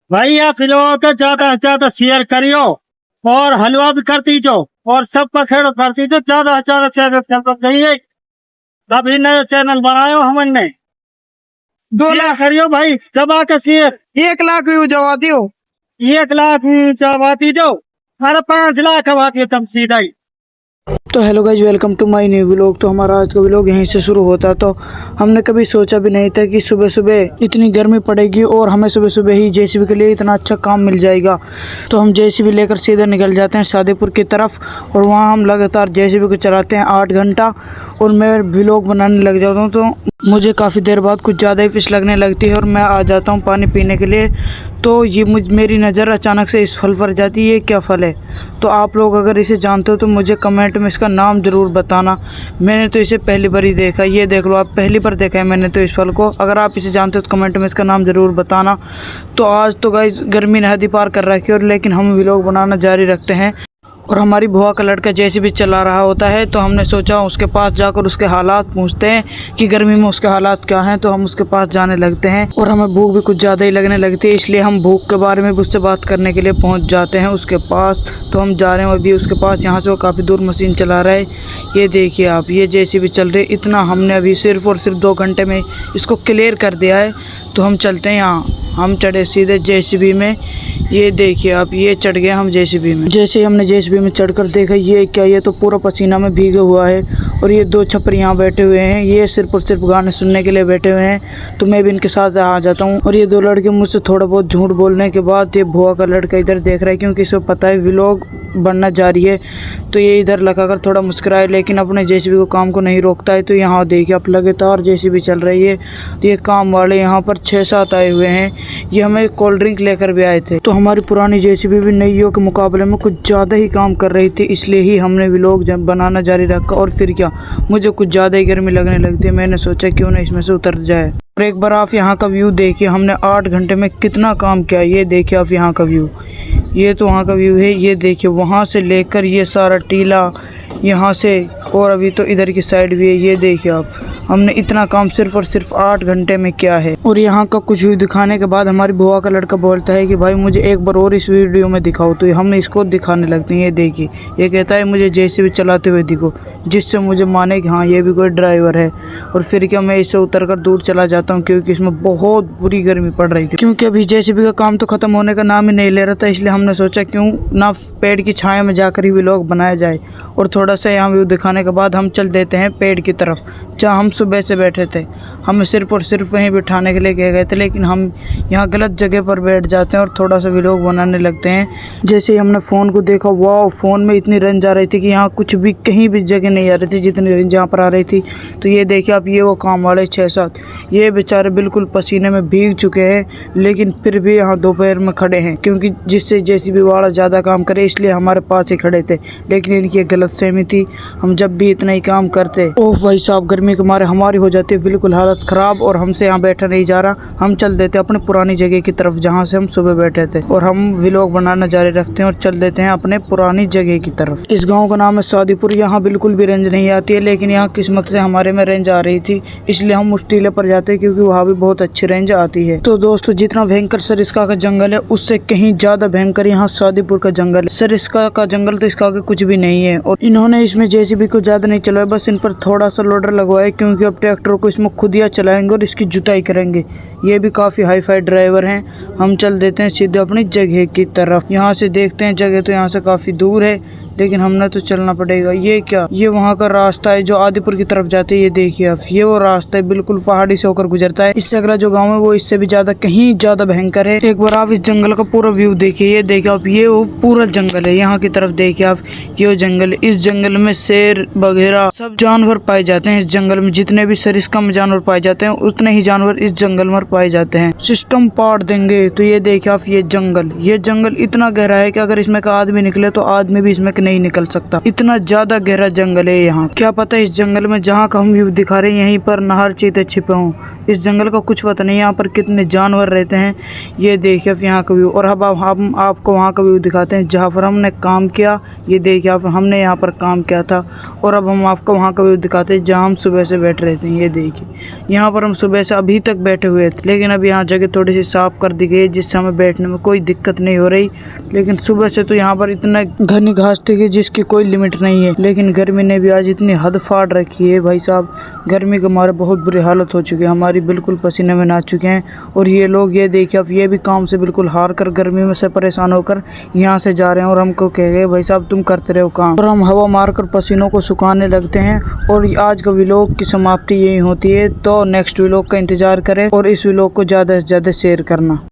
भाई आप लोगों को ज्यादा से ज्यादा शेयर करियो और हलवा भी कर दीजो और सब पखेड़ो कर दीजो। ज्यादा से ज्यादा चैनल कर चाहिए। अभी नया चैनल बनायो हमने। 2 लाख करियो भाई दबा के शेयर। 1 लाख व्यू जवा दियो। 1 लाख चबा दीजो। अरे 5 लाख आती है तब सीधा ही। तो hello guys, welcome to my new vlog. तो हमारा आज का व्लॉग यहीं से शुरू होता। तो हमने कभी सोचा भी नहीं था कि सुबह सुबह इतनी गर्मी पड़ेगी और हमें सुबह सुबह ही जेसीबी के लिए इतना अच्छा काम मिल जाएगा। तो हम जेसीबी लेकर सीधे निकल जाते हैं शादीपुर की तरफ और वहाँ हम लगातार जेसीबी को चलाते हैं 8 घंटा और मैं व्लॉग बनाने लग जाता हूँ। तो मुझे काफ़ी देर बाद कुछ ज़्यादा ही फिश लगने लगती है और मैं आ जाता हूँ पानी पीने के लिए। तो ये मेरी नज़र अचानक से इस फल पर जाती है। ये क्या फल है? तो आप लोग अगर इसे जानते हो तो मुझे कमेंट में इसका नाम ज़रूर बताना। मैंने तो इसे पहली बार ही देखा। ये देख लो, आप पहली बार देखा है मैंने तो इस फल को। अगर आप इसे जानते हो तो कमेंट में इसका नाम ज़रूर बताना। तो आज तो गाइस गर्मी ने हद ही पार कर रखी है और लेकिन हम व्लॉग बनाना जारी रखते हैं। और हमारी बुआ का लड़का जैसे भी चला रहा होता है तो हमने सोचा उसके पास जाकर उसके हालात पूछते हैं कि गर्मी में उसके हालात क्या हैं। तो हम उसके पास जाने लगते हैं और हमें भूख भी कुछ ज़्यादा ही लगने लगती है, इसलिए हम भूख के बारे में भी उससे बात करने के लिए पहुंच जाते हैं उसके पास। तो हम जा रहे हैं अभी उसके पास। यहाँ से वो काफ़ी दूर मशीन चला रहा है। ये देखिए आप, ये जैसे भी चल रही है। इतना हमने अभी सिर्फ और सिर्फ 2 घंटे में इसको क्लियर कर दिया है। तो हम चलते हैं यहाँ। हम चढ़े सीधे जेसीबी में। ये देखिए आप, ये चढ़ गए हम जेसीबी में। जैसे ही हमने जेसीबी में चढ़कर देखा, ये क्या, ये तो पूरा पसीना में भीगा हुआ है। और ये 2 छपर यहाँ बैठे हुए हैं, ये सिर्फ और सिर्फ गाने सुनने के लिए बैठे हुए हैं। तो मैं भी इनके साथ आ जाता हूँ। और ये 2 लड़के मुझसे थोड़ा बहुत झूठ बोलने के बाद ये बुआ का लड़का इधर देख रहा है, क्योंकि इसे पता है व्लॉग बनना जारी है। तो ये इधर लगाकर थोड़ा मुस्कुराए, लेकिन अपने जेसीबी को काम को नहीं रोकता है। तो यहाँ देखिए आप, लगातार जेसीबी चल रही है। ये काम वाले यहाँ पर 6-7 आए हुए हैं। ये हमें कोल्ड ड्रिंक लेकर भी आए थे। तो हमारी पुरानी जेसीबी भी नईयों के मुकाबले में कुछ ज़्यादा ही काम कर रही थी, इसलिए ही हमने व्लॉग बनाना जारी रखा। और फिर क्या, मुझे कुछ ज़्यादा ही गर्मी लगने लगती है। मैंने सोचा क्यों ना इसमें से उतर जाए। और एक बार आप यहाँ का व्यू देखिए, हमने 8 घंटे में कितना काम किया। ये देखिए आप यहाँ का व्यू, ये तो वहाँ का व्यू है। ये देखिए वहाँ से लेकर ये सारा टीला यहाँ से, और अभी तो इधर की साइड भी है। ये देखिए आप, हमने इतना काम सिर्फ और सिर्फ 8 घंटे में किया है। और यहाँ का कुछ व्यू दिखाने के बाद हमारी बुआ का लड़का बोलता है कि भाई मुझे एक बार और इस वीडियो में दिखाओ। तो हम इसको दिखाने लगते हैं। ये देखिए, ये कहता है मुझे जेसीबी चलाते हुए दिखो, जिससे मुझे माने कि हाँ ये भी कोई ड्राइवर है। और फिर क्या, मैं इससे उतरकर दूर चला जाता हूँ, क्योंकि इसमें बहुत बुरी गर्मी पड़ रही थी। क्योंकि अभी जेसीबी का काम तो खत्म होने का नाम ही नहीं ले रहा था, इसलिए हमने सोचा क्यों ना पेड़ की छाया में जाकर ही व्लॉग बनाया जाए। और थोड़ा सा यहाँ व्यू दिखाने के बाद हम चल देते हैं पेड़ की तरफ, जहाँ हम सुबह से बैठे थे। हमें सिर्फ और सिर्फ वहीं बिठाने के लिए कहे गए थे, लेकिन हम यहाँ गलत जगह पर बैठ जाते हैं और थोड़ा सा व्लॉग बनाने लगते हैं। जैसे ही हमने फ़ोन को देखा, वाह, फ़ोन में इतनी रेंज आ रही थी कि यहाँ कुछ भी कहीं भी जगह नहीं आ रही थी जितनी रेंज यहाँ पर आ रही थी। तो ये देखिए आप, ये वो काम वाले 6-7, ये बेचारे बिल्कुल पसीने में भीग चुके हैं, लेकिन फिर भी यहाँ दोपहर में खड़े हैं, क्योंकि जिससे जेसीबी वाला ज़्यादा काम करे इसलिए हमारे पास ही खड़े थे। लेकिन इनकी गलतफहमी थी, हम जब भी इतना ही काम करते, ओह भाई साहब, गर्मी के मारे हमारी हो जाती है बिल्कुल हालत ख़राब और हमसे यहाँ बैठा नहीं जा रहा। हम चल देते अपने पुरानी जगह की तरफ जहाँ से हम सुबह बैठे थे, और हम व्लॉग बनाना जारी रखते हैं और चल देते हैं अपने पुरानी जगह की तरफ। इस गांव का नाम है शादीपुर। यहाँ बिल्कुल भी रेंज नहीं आती है, लेकिन यहाँ किस्मत से हमारे में रेंज आ रही थी, इसलिए हम उस टीले पर जाते हैं, क्योंकि वहाँ भी बहुत अच्छी रेंज आती है। तो दोस्तों, जितना भयंकर सरिस्का का जंगल है उससे कहीं ज़्यादा भयंकर यहाँ शादीपुर का जंगल है। सरिस्का का जंगल तो इसका आगे कुछ भी नहीं है। और इन्होंने इसमें जेसीबी को ज़्यादा नहीं चलाया, बस इन पर थोड़ा सा लोडर लगवाया, क्योंकि अब ट्रैक्टर को इसमें खुदिया चलाएंगे और इसकी जुताई करेंगे। ये भी काफ़ी हाई फाई ड्राइवर हैं। हम चल देते हैं सीधे अपनी जगह की तरफ। यहाँ से देखते हैं, जगह तो यहाँ से काफ़ी दूर है, लेकिन हमने तो चलना पड़ेगा। ये क्या, ये वहाँ का रास्ता है जो आदिपुर की तरफ जाते हैं। ये देखिए आप, ये वो रास्ता है, बिल्कुल पहाड़ी से होकर गुजरता है। इससे अगला जो गांव है वो इससे भी ज़्यादा, कहीं ज़्यादा भयंकर है। एक बार आप इस जंगल का पूरा व्यू देखिए। ये देखिए आप, ये वो पूरा जंगल है। यहाँ की तरफ देखिए आप, ये वो जंगल है। इस जंगल में शेर वगैरह सब जानवर पाए जाते हैं। इस जंगल में जितने भी सरिस्का में जानवर पाए जाते हैं, उतने ही जानवर इस जंगल में पाए जाते हैं। सिस्टम पाड़ देंगे। तो ये देखिए आप, ये जंगल इतना गहरा है कि अगर इसमें का आदमी निकले तो आदमी भी इसमें नहीं निकल सकता। इतना ज्यादा गहरा जंगल है यहाँ। क्या पता इस जंगल में जहाँ का हम व्यू दिखा रहे हैं, यहीं पर नहर चीते छिपे हों। इस जंगल का कुछ पता नहीं यहाँ पर कितने जानवर रहते हैं। ये देखिए अब यहाँ का व्यू। और अब हम आपको वहाँ का व्यू दिखाते हैं जहाँ पर हमने काम किया। ये देखिए अब हमने यहाँ पर काम किया था। और अब हम आपको वहाँ का व्यू दिखाते हैं जहाँ हम सुबह से बैठ रहे थे। ये देखिए यहाँ पर हम सुबह से अभी तक बैठे हुए थे, लेकिन अब यहाँ जगह थोड़ी सी साफ कर दी गई जिससे हमें बैठने में कोई दिक्कत नहीं हो रही। लेकिन सुबह से तो यहाँ पर इतना घनी घास थी कि जिसकी कोई लिमिट नहीं है। लेकिन गर्मी ने भी आज इतनी हद फाड़ रखी है भाई साहब, गर्मी के मारे बहुत बुरी हालत हो चुकी है हमारी, बिल्कुल पसीने में नहा चुके हैं। और ये लोग ये देखिए अब ये भी काम से बिल्कुल हार कर गर्मी में से परेशान होकर यहाँ से जा रहे हैं और हमको कह गए भाई साहब तुम करते रहो काम। और हम हवा मारकर पसीनों को सुखाने लगते हैं। और आज का व्लॉग की समाप्ति यही होती है। तो नेक्स्ट व्लॉग का इंतजार करें और इस व्लॉग को ज़्यादा से ज़्यादा शेयर करना।